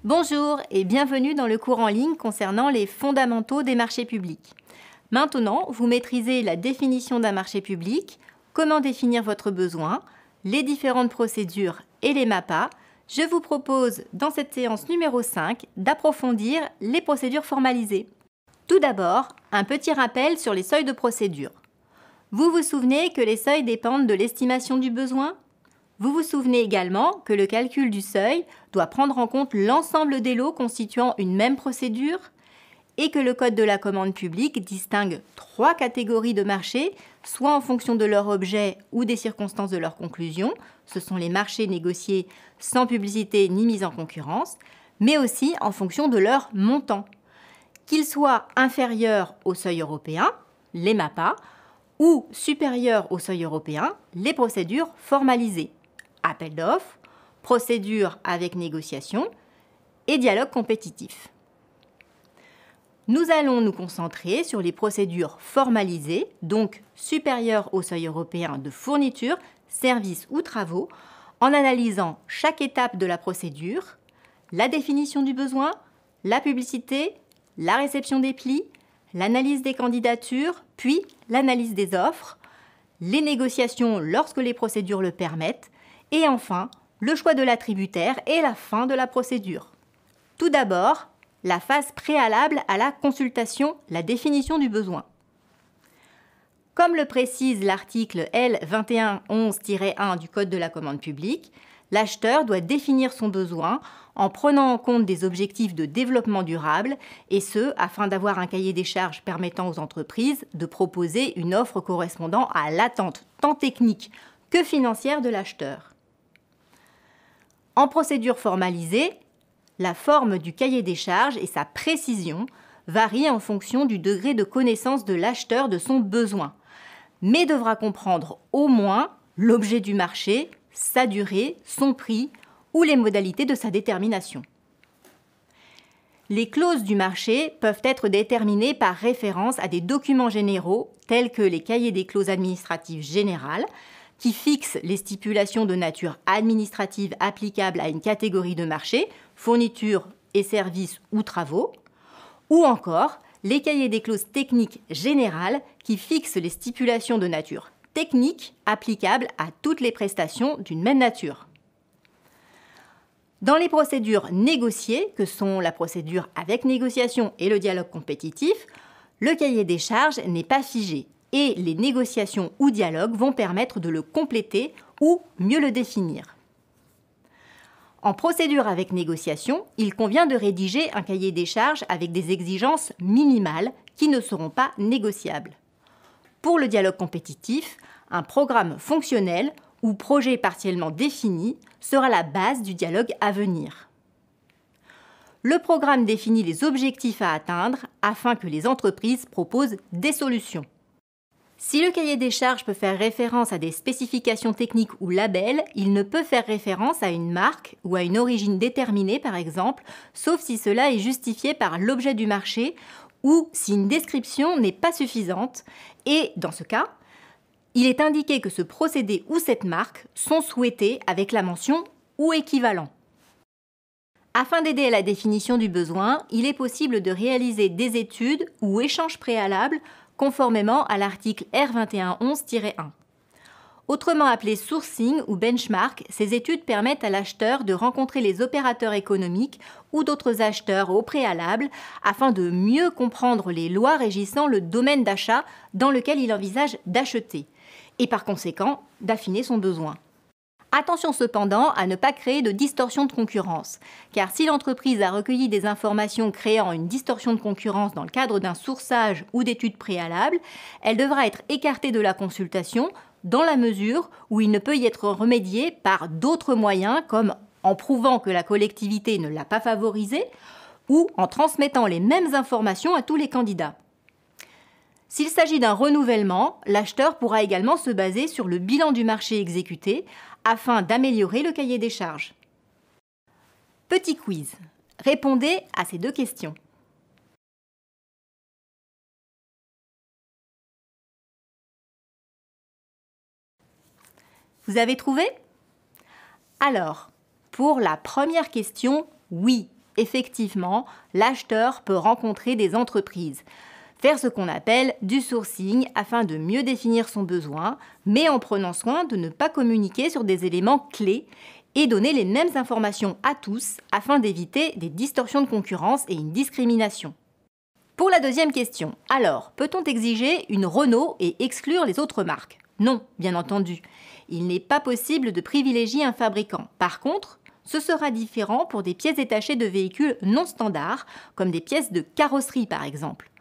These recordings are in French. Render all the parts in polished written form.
Bonjour et bienvenue dans le cours en ligne concernant les fondamentaux des marchés publics. Maintenant, vous maîtrisez la définition d'un marché public, comment définir votre besoin, les différentes procédures et les MAPA. Je vous propose dans cette séance numéro 5 d'approfondir les procédures formalisées. Tout d'abord, un petit rappel sur les seuils de procédure. Vous vous souvenez que les seuils dépendent de l'estimation du besoin ? Vous vous souvenez également que le calcul du seuil doit prendre en compte l'ensemble des lots constituant une même procédure et que le Code de la commande publique distingue 3 catégories de marchés, soit en fonction de leur objet ou des circonstances de leur conclusion. Ce sont les marchés négociés sans publicité ni mise en concurrence, mais aussi en fonction de leur montant. Qu'ils soient inférieurs au seuil européen, les MAPA, ou supérieurs au seuil européen, les procédures formalisées. Appel d'offres, procédure avec négociation et dialogue compétitif. Nous allons nous concentrer sur les procédures formalisées, donc supérieures au seuil européen de fourniture, services ou travaux, en analysant chaque étape de la procédure, la définition du besoin, la publicité, la réception des plis, l'analyse des candidatures, puis l'analyse des offres, les négociations lorsque les procédures le permettent, et enfin, le choix de l'attributaire et la fin de la procédure. Tout d'abord, la phase préalable à la consultation, la définition du besoin. Comme le précise l'article L2111-1 du Code de la commande publique, l'acheteur doit définir son besoin en prenant en compte des objectifs de développement durable, et ce, afin d'avoir un cahier des charges permettant aux entreprises de proposer une offre correspondant à l'attente tant technique que financière de l'acheteur. En procédure formalisée, la forme du cahier des charges et sa précision varient en fonction du degré de connaissance de l'acheteur de son besoin, mais devra comprendre au moins l'objet du marché, sa durée, son prix ou les modalités de sa détermination. Les clauses du marché peuvent être déterminées par référence à des documents généraux tels que les cahiers des clauses administratives générales, qui fixent les stipulations de nature administrative applicables à une catégorie de marché, fournitures et services ou travaux, ou encore les cahiers des clauses techniques générales qui fixent les stipulations de nature technique applicables à toutes les prestations d'une même nature. Dans les procédures négociées, que sont la procédure avec négociation et le dialogue compétitif, le cahier des charges n'est pas figé et les négociations ou dialogues vont permettre de le compléter ou mieux le définir. En procédure avec négociation, il convient de rédiger un cahier des charges avec des exigences minimales qui ne seront pas négociables. Pour le dialogue compétitif, un programme fonctionnel ou projet partiellement défini sera la base du dialogue à venir. Le programme définit les objectifs à atteindre afin que les entreprises proposent des solutions. Si le cahier des charges peut faire référence à des spécifications techniques ou labels, il ne peut faire référence à une marque ou à une origine déterminée par exemple, sauf si cela est justifié par l'objet du marché ou si une description n'est pas suffisante et, dans ce cas, il est indiqué que ce procédé ou cette marque sont souhaités avec la mention « ou équivalent ». Afin d'aider à la définition du besoin, il est possible de réaliser des études ou échanges préalables conformément à l'article R2111-1. Autrement appelé sourcing ou benchmark, ces études permettent à l'acheteur de rencontrer les opérateurs économiques ou d'autres acheteurs au préalable afin de mieux comprendre les lois régissant le domaine d'achat dans lequel il envisage d'acheter et par conséquent d'affiner son besoin. Attention cependant à ne pas créer de distorsion de concurrence, car si l'entreprise a recueilli des informations créant une distorsion de concurrence dans le cadre d'un sourçage ou d'études préalables, elle devra être écartée de la consultation dans la mesure où il ne peut y être remédié par d'autres moyens comme en prouvant que la collectivité ne l'a pas favorisée ou en transmettant les mêmes informations à tous les candidats. S'il s'agit d'un renouvellement, l'acheteur pourra également se baser sur le bilan du marché exécuté afin d'améliorer le cahier des charges. Petit quiz. Répondez à ces 2 questions. Vous avez trouvé ? Alors, pour la première question, oui, effectivement, l'acheteur peut rencontrer des entreprises. Faire ce qu'on appelle du sourcing afin de mieux définir son besoin, mais en prenant soin de ne pas communiquer sur des éléments clés et donner les mêmes informations à tous afin d'éviter des distorsions de concurrence et une discrimination. Pour la deuxième question, alors, peut-on exiger une Renault et exclure les autres marques ? Non, bien entendu. Il n'est pas possible de privilégier un fabricant. Par contre, ce sera différent pour des pièces détachées de véhicules non standards, comme des pièces de carrosserie par exemple.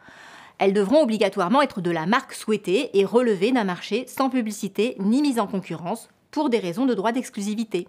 Elles devront obligatoirement être de la marque souhaitée et relevées d'un marché sans publicité ni mise en concurrence pour des raisons de droit d'exclusivité.